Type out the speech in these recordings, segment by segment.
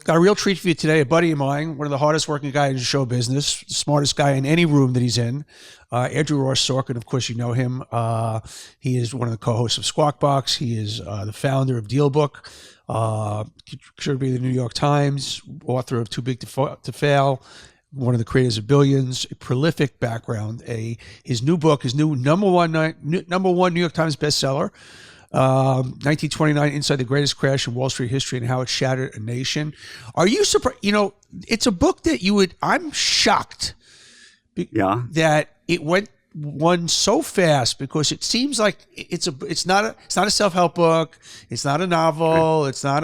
got a real treat for you today. A buddy of mine, one of the hardest working guys in show business, the smartest guy in any room that he's in, Andrew Ross Sorkin. Of course, you know him. He is one of the co-hosts of Squawk Box. He is the founder of DealBook, contributor to the New York Times, author of Too Big to Fail, one of the creators of Billions, a prolific background. His new book, his new number one New York Times bestseller, 1929, Inside the Greatest Crash in Wall Street History and How It Shattered a Nation. Are you surprised? You know, it's a book that I'm shocked that it won so fast, because it seems like it's not a self-help book. It's not a novel. It's not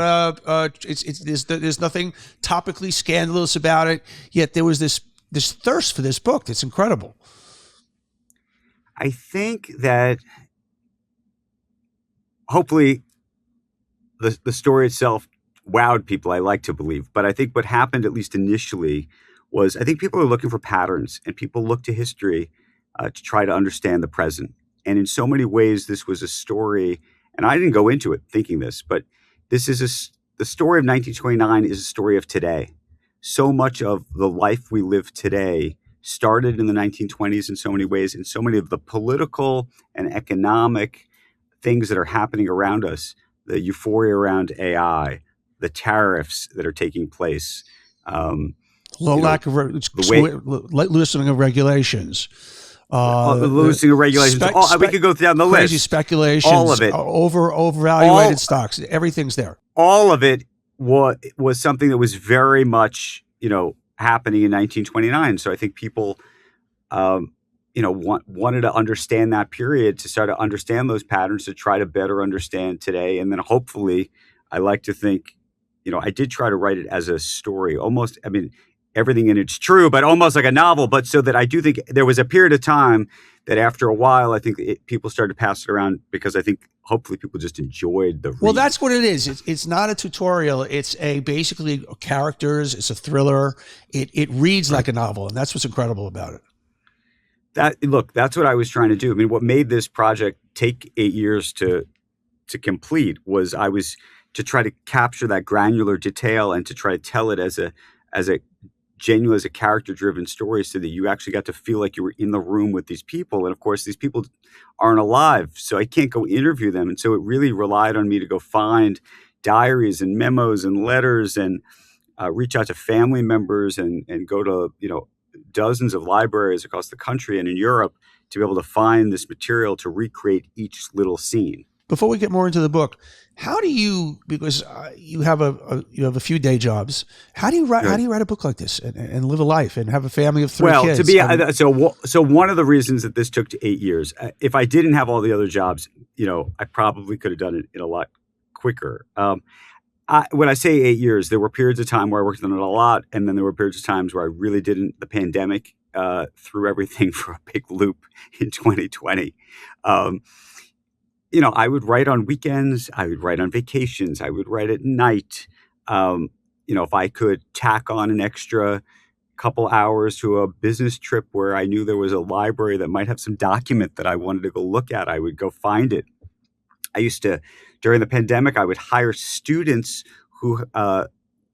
there's nothing topically scandalous about it. Yet there was this thirst for this book that's incredible. I think that hopefully the story itself wowed people, I like to believe. But I think what happened, at least initially, was I think people are looking for patterns, and people look to history to try to understand the present. And in so many ways, this was a story, and I didn't go into it thinking this, but this is the story of 1929 is a story of today. So much of the life we live today started in the 1920s in so many ways, and so many of the political and economic things that are happening around us, the euphoria around AI, the tariffs that are taking place, loosening of regulations, loosening of regulations. We could go down the list. Crazy speculations, all of it, overvaluated stocks. Everything's there. All of it was something that was very much, happening in 1929. So I think people, wanted to understand that period, to start to understand those patterns, to try to better understand today. And then hopefully, I like to think, I did try to write it as a story, almost, everything in it's true, but almost like a novel. But so that I do think there was a period of time that after a while, I think people started to pass it around, because I think hopefully people just enjoyed the read. Well, that's what it is. It's not a tutorial. It's basically characters. It's a thriller. It reads like a novel, and that's what's incredible about it. That's what I was trying to do. What made this project take 8 years to complete was I was to try to capture that granular detail and to try to tell it as a genuine, as a character-driven story, so that you actually got to feel like you were in the room with these people. And of course, these people aren't alive, so I can't go interview them. And so it really relied on me to go find diaries and memos and letters and reach out to family members and go to, dozens of libraries across the country and in Europe to be able to find this material to recreate each little scene. Before we get more into the book, how do you, because you have a few day jobs, how do you write? How do you write a book like this and live a life and have a family of 3 kids? So one of the reasons that this took 8 years, if I didn't have all the other jobs, I probably could have done it in a lot quicker. When I say 8 years, there were periods of time where I worked on it a lot, and then there were periods of times where I really didn't. The pandemic threw everything for a big loop in 2020. I would write on weekends. I would write on vacations. I would write at night. If I could tack on an extra couple hours to a business trip where I knew there was a library that might have some document that I wanted to go look at, I would go find it. I used to, during the pandemic, I would hire students who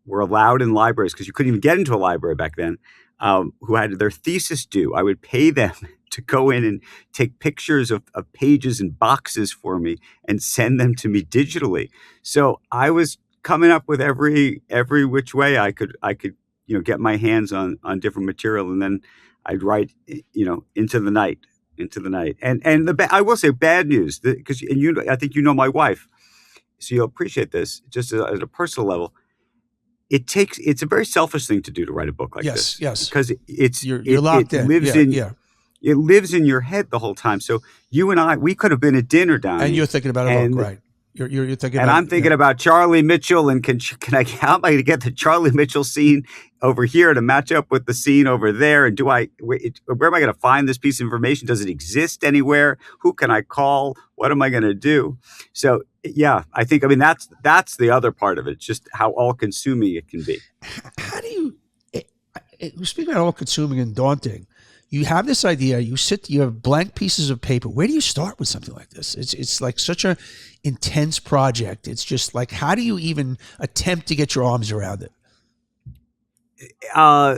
were allowed in libraries, because you couldn't even get into a library back then, who had their thesis due. I would pay them to go in and take pictures of pages and boxes for me and send them to me digitally. So I was coming up with every which way I could get my hands on different material, and then I'd write into the night. And I will say bad news, because I think my wife, so you'll appreciate this just at a personal level. It's a very selfish thing to do, to write a book like this. Yes. Because you're locked in. It lives in your head the whole time. So you and I, we could have been at dinner, Donnie. And you're thinking about a book, right? You're thinking, and I'm thinking about Charlie Mitchell, and how am I going to get the Charlie Mitchell scene over here to match up with the scene over there? And where am I going to find this piece of information? Does it exist anywhere? Who can I call? What am I going to do? So yeah, I think that's the other part of it. Just how all-consuming it can be. How do you? Speaking about all-consuming and daunting, you have this idea, you have blank pieces of paper. Where do you start with something like this? It's like such a intense project. It's just like, how do you even attempt to get your arms around it?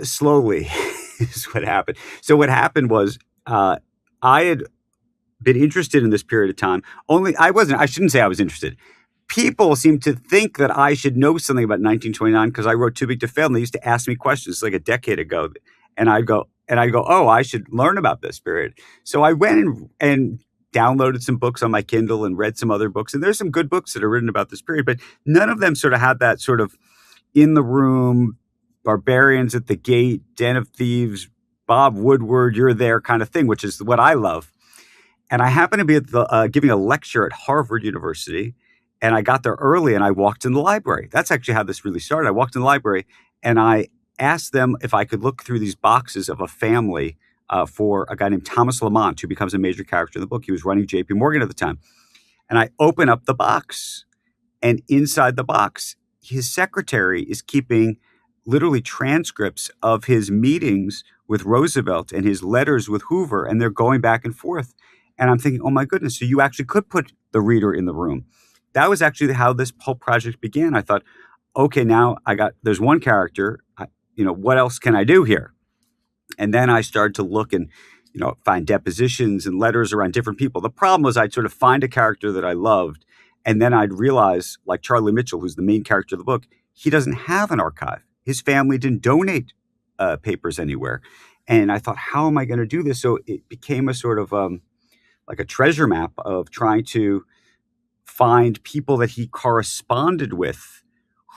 Slowly is what happened. So what happened was, I had been interested in this period of time. Only I wasn't. I shouldn't say I was interested. People seem to think that I should know something about 1929 because I wrote Too Big to Fail, and they used to ask me questions like a decade ago, and I'd go, oh, I should learn about this period. So I went and downloaded some books on my Kindle and read some other books, and there's some good books that are written about this period, but none of them sort of had that sort of in the room, barbarians at the gate, den of thieves, Bob Woodward, you're there kind of thing, which is what I love. And I happened to be at giving a lecture at Harvard University, and I got there early and I walked in the library. That's actually how this really started. I walked in the library and I asked them if I could look through these boxes of a family for a guy named Thomas Lamont, who becomes a major character in the book. He was running JP Morgan at the time. And I open up the box, and inside the box, his secretary is keeping literally transcripts of his meetings with Roosevelt and his letters with Hoover, and they're going back and forth. And I'm thinking, oh my goodness, so you actually could put the reader in the room. That was actually how this whole project began. I thought, okay, now there's one character, what else can I do here? And then I started to look and, find depositions and letters around different people. The problem was I'd sort of find a character that I loved, and then I'd realize, like Charlie Mitchell, who's the main character of the book, he doesn't have an archive. His family didn't donate papers anywhere. And I thought, how am I going to do this? So it became a sort of like a treasure map of trying to find people that he corresponded with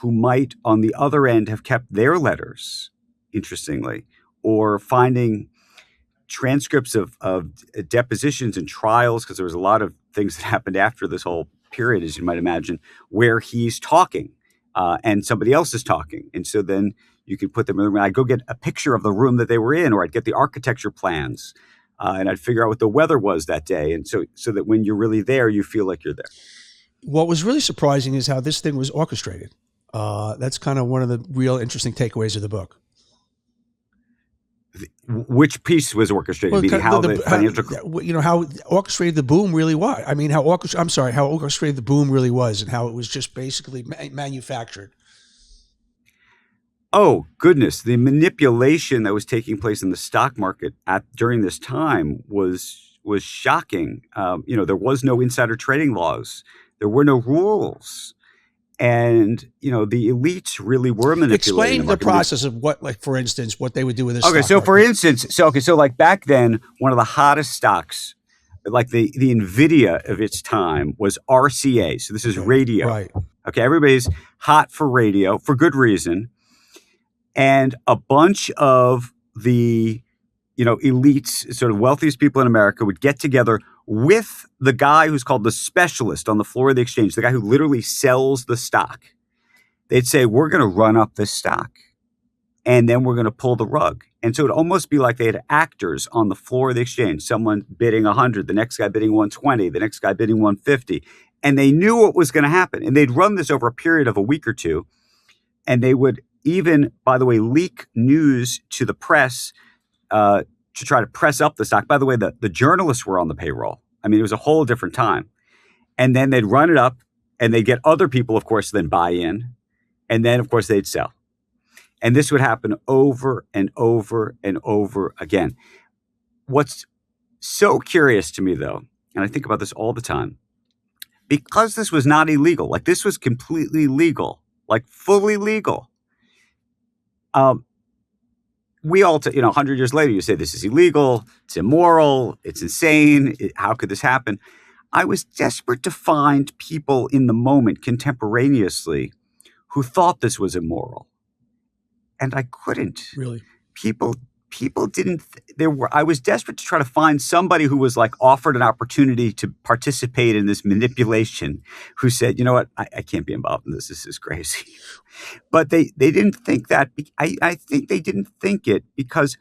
who might, on the other end, have kept their letters, interestingly, or finding transcripts of depositions and trials, because there was a lot of things that happened after this whole period, as you might imagine, where he's talking and somebody else is talking. And so then you could put them in the room. I'd go get a picture of the room that they were in, or I'd get the architecture plans, and I'd figure out what the weather was that day. And so that when you're really there, you feel like you're there. What was really surprising is how this thing was orchestrated. That's kind of one of the real interesting takeaways of the book. Which piece was orchestrated? Well, meaning how the financial, how orchestrated the boom really was. I mean, how orchestrated the boom really was, and how it was just basically manufactured. Oh goodness, the manipulation that was taking place in the stock market during this time was shocking. There was no insider trading laws. There were no rules. And, the elites really were manipulating. Explain the process of what, like, for instance, what they would do with this. Okay, so for instance, so like back then, one of the hottest stocks, like the NVIDIA of its time, was RCA. So this is radio. Right. Okay, everybody's hot for radio for good reason. And a bunch of the, elites, sort of wealthiest people in America would get together with the guy who's called the specialist on the floor of the exchange, the guy who literally sells the stock. They'd say, we're going to run up this stock, and then we're going to pull the rug. And so it'd almost be like they had actors on the floor of the exchange, someone bidding 100, the next guy bidding 120, the next guy bidding 150. And they knew what was going to happen. And they'd run this over a period of a week or two. And they would even, by the way, leak news to the press to try to press up the stock. By the way, the journalists were on the payroll. I mean, it was a whole different time. And then they'd run it up, and they'd get other people, of course, then buy in. And then, of course, they'd sell. And this would happen over and over and over again. What's so curious to me, though, and I think about this all the time, because this was not illegal, like this was completely legal, like fully legal. We all, 100 years later, you say this is illegal, it's immoral, it's insane. How could this happen? I was desperate to find people in the moment contemporaneously who thought this was immoral. And I couldn't. Really? People didn't. I was desperate to try to find somebody who was like offered an opportunity to participate in this manipulation, who said, you know what, I can't be involved in this. This is crazy. But they didn't think that. I think they didn't think it because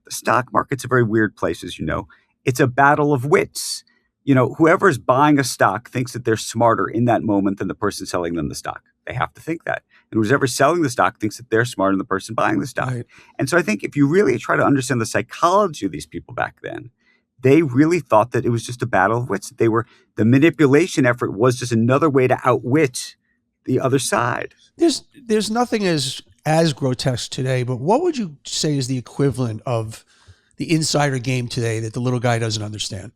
the stock market's a very weird place, as you know. It's a battle of wits. Whoever's buying a stock thinks that they're smarter in that moment than the person selling them the stock. They have to think that. And whoever's selling the stock thinks that they're smarter than the person buying the stock. Right. And so I think if you really try to understand the psychology of these people back then, they really thought that it was just a battle of wits. The manipulation effort was just another way to outwit the other side. There's nothing as as grotesque today, but what would you say is the equivalent of the insider game today that the little guy doesn't understand?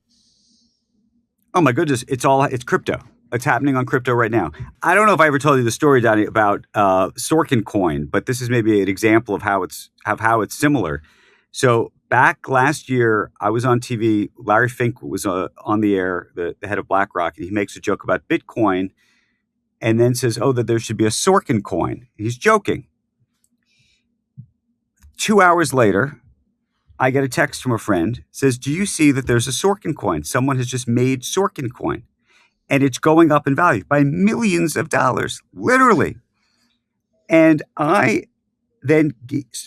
Oh my goodness, it's crypto. It's happening on crypto right now. I don't know if I ever told you the story, Donnie, about Sorkin coin, but this is maybe an example of how it's similar. So back last year, I was on TV. Larry Fink was on the air, the head of BlackRock, and he makes a joke about Bitcoin, and then says, "Oh, that there should be a Sorkin coin." He's joking. 2 hours later, I get a text from a friend, says, "Do you see that there's a Sorkin coin? Someone has just made Sorkin coin, and it's going up in value by millions of dollars, literally." And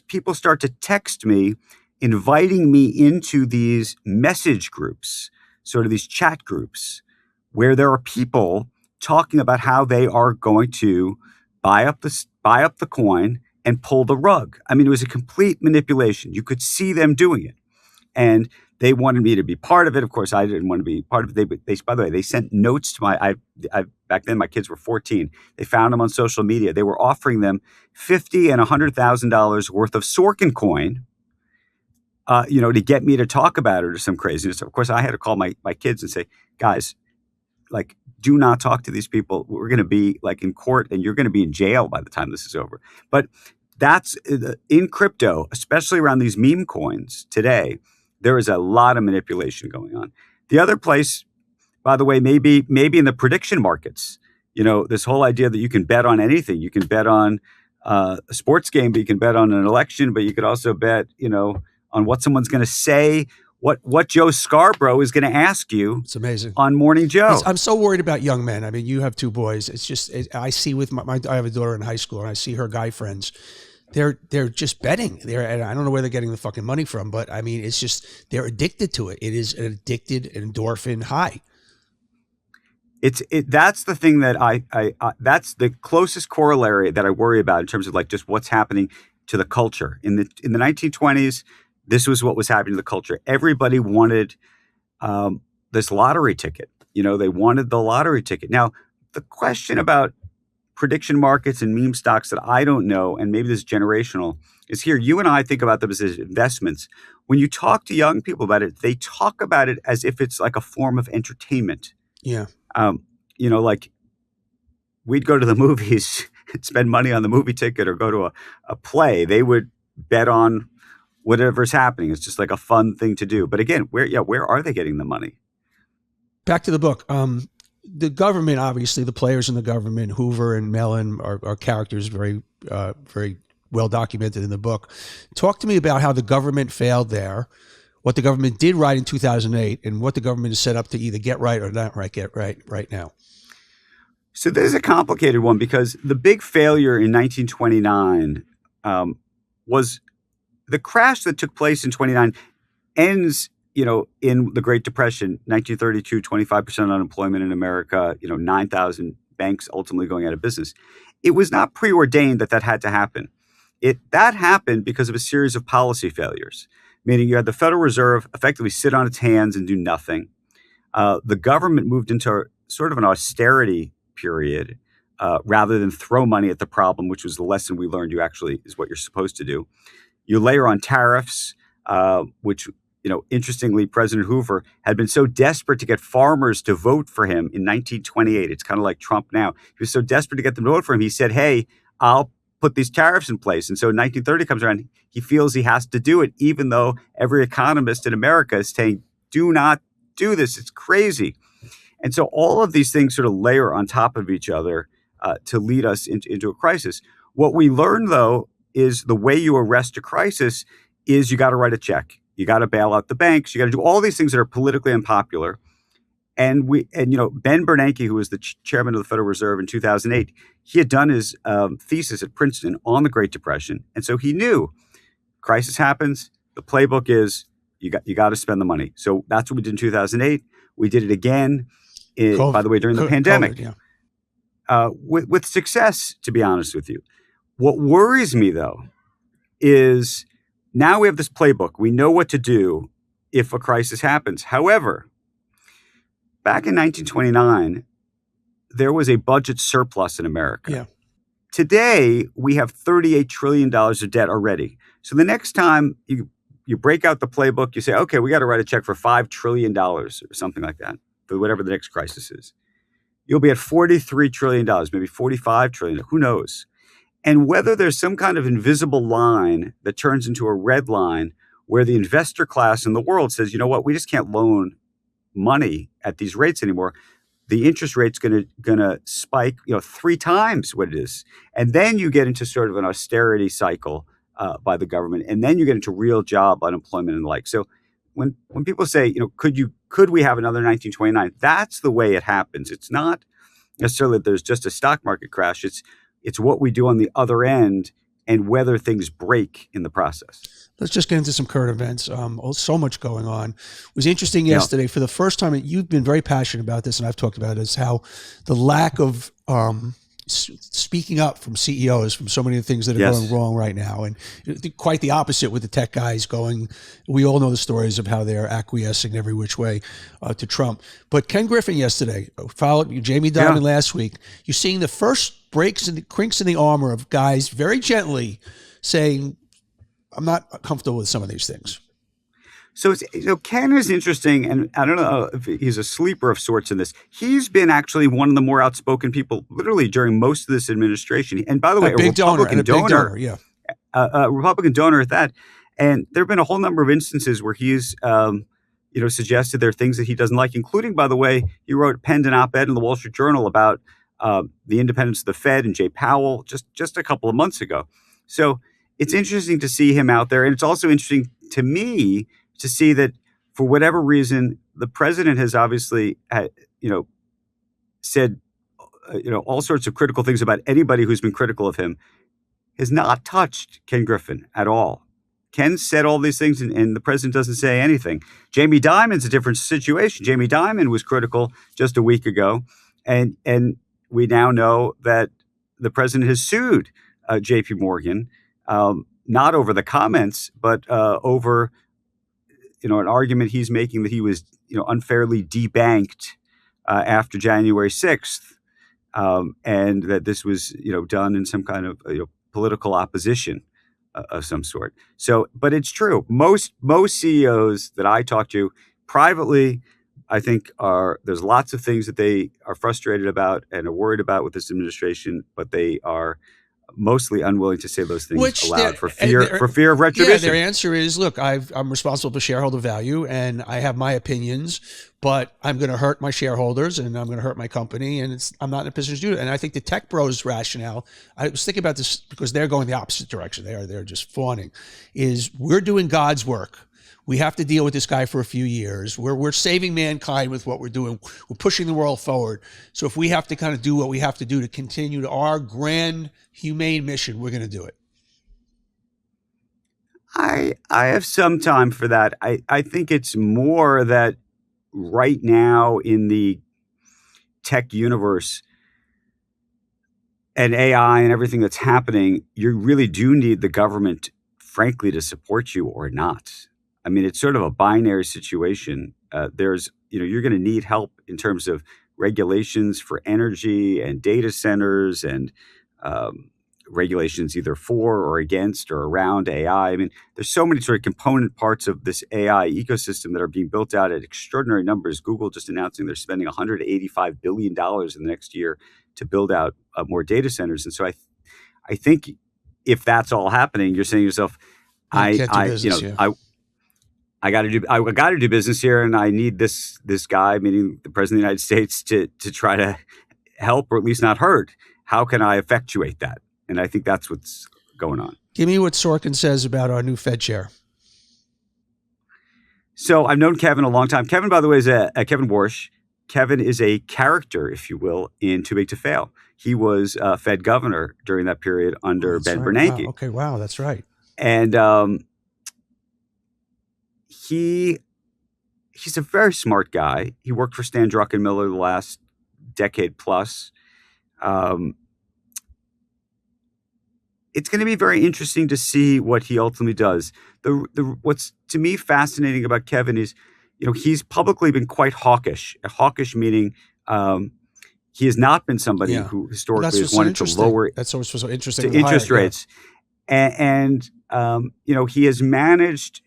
people start to text me, inviting me into these message groups, sort of these chat groups, where there are people talking about how they are going to buy up the coin and pull the rug. I mean, it was a complete manipulation. You could see them doing it. And they wanted me to be part of it. Of course, I didn't want to be part of it. By the way, they sent notes to back then my kids were 14. They found them on social media. They were offering them $50,000 and $100,000 worth of Sorkin coin, to get me to talk about it or some craziness. Of course, I had to call my kids and say, "Guys, like, do not talk to these people. We're going to be like in court, and you're going to be in jail by the time this is over." But that's in crypto, especially around these meme coins today. There is a lot of manipulation going on. The other place, by the way, maybe in the prediction markets, this whole idea that you can bet on anything. You can bet on a sports game, but you can bet on an election, but you could also bet, on what someone's going to say, what Joe Scarborough is going to ask you. It's amazing. On Morning Joe. I'm so worried about young men. I mean, you have two boys. It's just, I see with I have a daughter in high school, and I see her guy friends. They're just betting. And I don't know where they're getting the fucking money from, but I mean, it's just, they're addicted to it. It is an addicted endorphin high. That's the thing that that's the closest corollary that I worry about in terms of like just what's happening to the culture. In the 1920s, this was what was happening to the culture. Everybody wanted this lottery ticket. They wanted the lottery ticket. Now, the question about prediction markets and meme stocks that I don't know, and maybe this is generational, is here. You and I think about them as investments. When you talk to young people about it, they talk about it as if it's like a form of entertainment. Yeah. Like we'd go to the movies and spend money on the movie ticket or go to a play. They would bet on whatever's happening. It's just like a fun thing to do. But again, where are they getting the money? Back to the book. The government, obviously, the players in the government, Hoover and Mellon, are characters very, very well documented in the book. Talk to me about how the government failed there, what the government did right in 2008, and what the government is set up to either get right or not get right now. So this is a complicated one because the big failure in 1929 was the crash that took place in 29 ends in the Great Depression, 1932, 25% unemployment in America, 9,000 banks ultimately going out of business. It was not preordained that had to happen. That happened because of a series of policy failures, meaning you had the Federal Reserve effectively sit on its hands and do nothing. The government moved into sort of an austerity period rather than throw money at the problem, which was the lesson we learned is what you're supposed to do. You layer on tariffs, which interestingly, President Hoover had been so desperate to get farmers to vote for him in 1928. It's kind of like Trump now. He was so desperate to get them to vote for him. He said, "Hey, I'll put these tariffs in place." And so 1930 comes around. He feels he has to do it, even though every economist in America is saying, "Do not do this. It's crazy." And so all of these things sort of layer on top of each other to lead us into a crisis. What we learn, though, is the way you arrest a crisis is you got to write a check. You got to bail out the banks. You got to do all these things that are politically unpopular. And Ben Bernanke, who was the chairman of the Federal Reserve in 2008, he had done his thesis at Princeton on the Great Depression. And so he knew crisis happens. The playbook is you got to spend the money. So that's what we did in 2008. We did it again, by the way, during the pandemic. COVID, yeah. With success, to be honest with you. What worries me, though, is now we have this playbook. We know what to do if a crisis happens. However, back in 1929, there was a budget surplus in America. Yeah. Today, we have $38 trillion of debt already. So the next time you break out the playbook, you say, okay, we got to write a check for $5 trillion or something like that for whatever the next crisis is. You'll be at $43 trillion, maybe $45 trillion, who knows? And whether there's some kind of invisible line that turns into a red line where the investor class in the world says, you know what, we just can't loan money at these rates anymore. The interest rate's gonna spike, 3 times what it is, and then you get into sort of an austerity cycle by the government, and then you get into real job unemployment and the like. So when people say, could we have another 1929? That's the way it happens. It's not necessarily that there's just a stock market crash. It's what we do on the other end and whether things break in the process. Let's just get into some current events. So much going on. It was interesting yesterday, for the first time, you've been very passionate about this, and I've talked about it, is how the lack of speaking up from CEOs from so many of the things that are going wrong right now. And quite the opposite with the tech guys going, we all know the stories of how they're acquiescing every which way to Trump. But Ken Griffin yesterday, followed Jamie Dimon last week, you're seeing the first breaks and crinks in the armor of guys very gently saying, I'm not comfortable with some of these things. So Ken is interesting, and I don't know if he's a sleeper of sorts in this. He's been actually one of the more outspoken people, literally during most of this administration. And by the way, a Republican donor, a Republican donor at that. And there have been a whole number of instances where he's, suggested there are things that he doesn't like, including, by the way, he penned an op-ed in the Wall Street Journal about the independence of the Fed and Jay Powell just a couple of months ago. So it's interesting to see him out there, and it's also interesting to me to see that for whatever reason, the president has obviously, said, all sorts of critical things about anybody who's been critical of him, has not touched Ken Griffin at all. Ken said all these things, and the president doesn't say anything. Jamie Dimon's a different situation. Jamie Dimon was critical just a week ago, and we now know that the president has sued J.P. Morgan, not over the comments, but over an argument he's making that he was unfairly debanked after January 6th, and that this was done in some kind of political opposition of some sort. So, but it's true. Most CEOs that I talk to privately, I think there's lots of things that they are frustrated about and are worried about with this administration, but they are mostly unwilling to say those things aloud for fear of retribution. Yeah, their answer is, look, I'm responsible for shareholder value, and I have my opinions, but I'm going to hurt my shareholders, and I'm going to hurt my company, and I'm not in a position to do it. And I think the tech bros rationale, I was thinking about this because they're going the opposite direction. They're just fawning, is we're doing God's work. We have to deal with this guy for a few years. We're saving mankind with what we're doing. We're pushing the world forward. So if we have to kind of do what we have to do to continue to our grand humane mission, we're going to do it. I have some time for that. I think it's more that right now in the tech universe and AI and everything that's happening, you really do need the government, frankly, to support you or not. I mean, it's sort of a binary situation. You're going to need help in terms of regulations for energy and data centers and regulations either for or against or around AI. I mean, there's so many sort of component parts of this AI ecosystem that are being built out at extraordinary numbers. Google just announcing they're spending $185 billion in the next year to build out more data centers. And so I think if that's all happening, you're saying to yourself, I got to do business here, and I need this guy, meaning the president of the United States, to try to help or at least not hurt. How can I effectuate that? And I think that's what's going on. Give me what Sorkin says about our new Fed chair. So I've known Kevin a long time. Kevin, by the way, is Kevin Warsh. Kevin is a character, if you will, in Too Big to Fail. He was Fed governor during that period under Ben Bernanke. Wow. Okay, wow, that's right. And he's a very smart guy. He worked for Stan Druckenmiller the last decade plus. It's going to be very interesting to see what he ultimately does. What's to me fascinating about Kevin is, he's publicly been quite hawkish. Hawkish meaning he has not been somebody Yeah. who Well, historically has wanted to lower That's what's so interesting. to with the interest higher- yeah. rates. And he has managed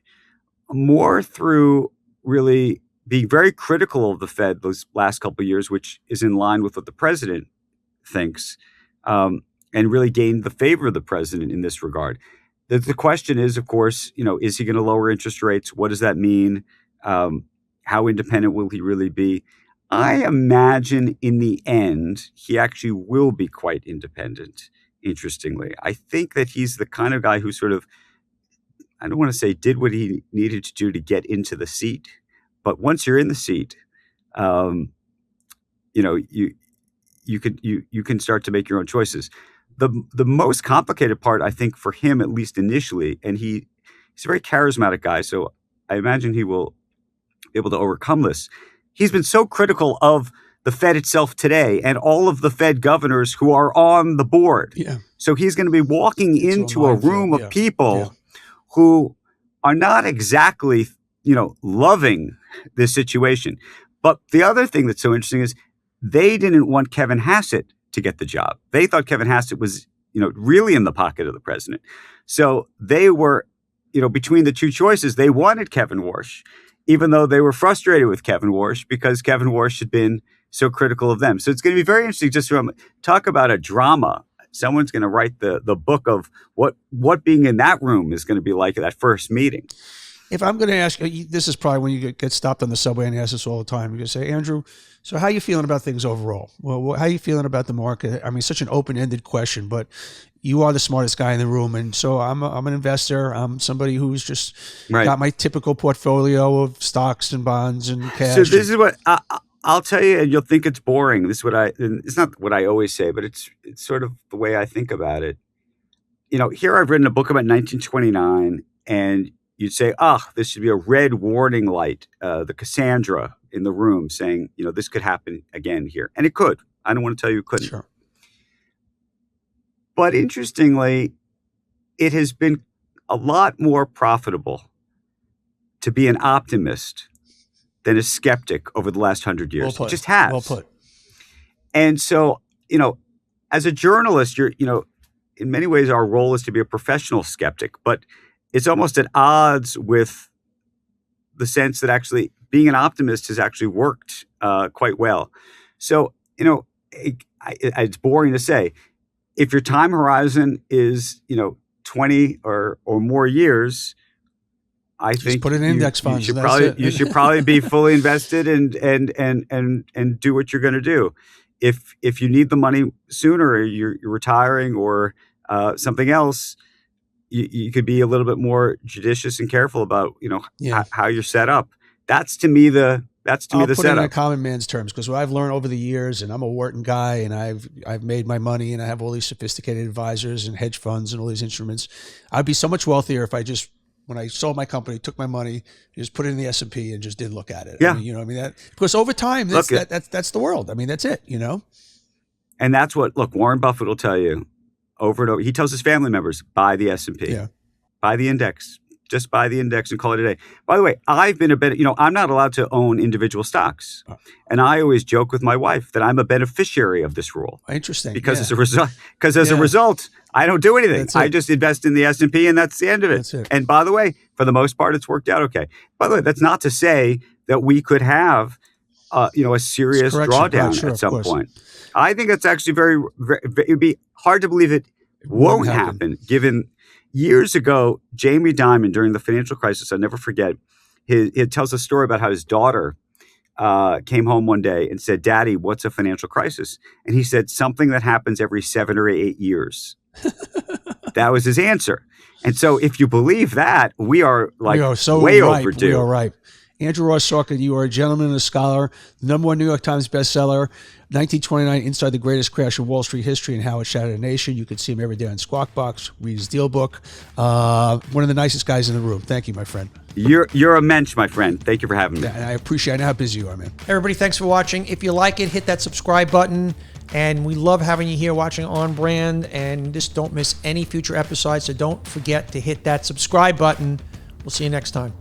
more through really being very critical of the Fed those last couple of years, which is in line with what the president thinks, and really gained the favor of the president in this regard. The question is, of course, is he going to lower interest rates? What does that mean? How independent will he really be? I imagine in the end, he actually will be quite independent, interestingly. I think that he's the kind of guy who sort of, I don't want to say did what he needed to do to get into the seat, but once you're in the seat, um, you can start to make your own choices. The most complicated part, I think, for him, at least initially, and he's a very charismatic guy, so I imagine he will be able to overcome this. He's been so critical of the Fed itself today and all of the Fed governors who are on the board. Yeah. So he's going to be walking into a room of people who are not exactly, loving this situation. But the other thing that's so interesting is they didn't want Kevin Hassett to get the job. They thought Kevin Hassett was, really in the pocket of the president. So they were, between the two choices, they wanted Kevin Warsh, even though they were frustrated with Kevin Warsh because Kevin Warsh had been so critical of them. So it's going to be very interesting just to talk about a drama. Someone's going to write the book of what being in that room is going to be like at that first meeting. If I'm going to ask, this is probably when you get stopped on the subway and you ask this all the time. You're going to say, Andrew, so how are you feeling about things overall? Well, how are you feeling about the market? I mean, such an open-ended question, but you are the smartest guy in the room. And so I'm an investor. I'm somebody who's just got my typical portfolio of stocks and bonds and cash. So this is what I'll tell you, and you'll think it's boring. This is it's not what I always say, but it's sort of the way I think about it. Here I've written a book about 1929, and you'd say, this should be a red warning light, the Cassandra in the room saying, this could happen again here. And it could. I don't want to tell you it couldn't. Sure. But interestingly, it has been a lot more profitable to be an optimist than a skeptic over the last 100 years. Well put. It just has. Well put. And so, as a journalist, you're, in many ways, our role is to be a professional skeptic, but it's almost at odds with the sense that actually being an optimist has actually worked quite well. So, it's boring to say, if your time horizon is, 20 or more years, I think put it in index funds. You should probably be fully invested and do what you're going to do. If you need the money sooner, or you're retiring or something else, you could be a little bit more judicious and careful about how you're set up. That's to me the I'll put setup. it in a common man's terms, because what I've learned over the years, and I'm a Wharton guy, and I've made my money, and I have all these sophisticated advisors and hedge funds and all these instruments. I'd be so much wealthier if I just, when I sold my company, took my money, just put it in the S&P and just didn't look at it. Yeah. I mean, that, because over time, that's the world. I mean, that's it, And that's what, Warren Buffett will tell you over and over. He tells his family members, buy the S&P, buy the index, just buy the index and call it a day. By the way, I've been I'm not allowed to own individual stocks. And I always joke with my wife that I'm a beneficiary of this rule. Interesting. Because as a result, I don't do anything. I just invest in the S&P and that's the end of it. That's it. And by the way, for the most part, it's worked out okay. By the way, that's not to say that we could have, a serious drawdown at some point. I think that's actually it would be hard to believe it won't happen, given years ago, Jamie Dimon, during the financial crisis, I'll never forget, he tells a story about how his daughter came home one day and said, "Daddy, what's a financial crisis?" And he said, "Something that happens every 7 or 8 years." That was his answer. And so if you believe that, we are way overdue. We are ripe. Andrew Ross Sorkin, you are a gentleman and a scholar, #1 New York Times bestseller, 1929, Inside the Greatest Crash of Wall Street History and How It Shattered a Nation. You can see him every day on Squawk Box, read his deal book. One of the nicest guys in the room. Thank you, my friend. You're a mensch, my friend. Thank you for having me. And I appreciate, I know how busy you are, man. Everybody, thanks for watching. If you like it, hit that subscribe button. And we love having you here watching On Brand. And just don't miss any future episodes. So don't forget to hit that subscribe button. We'll see you next time.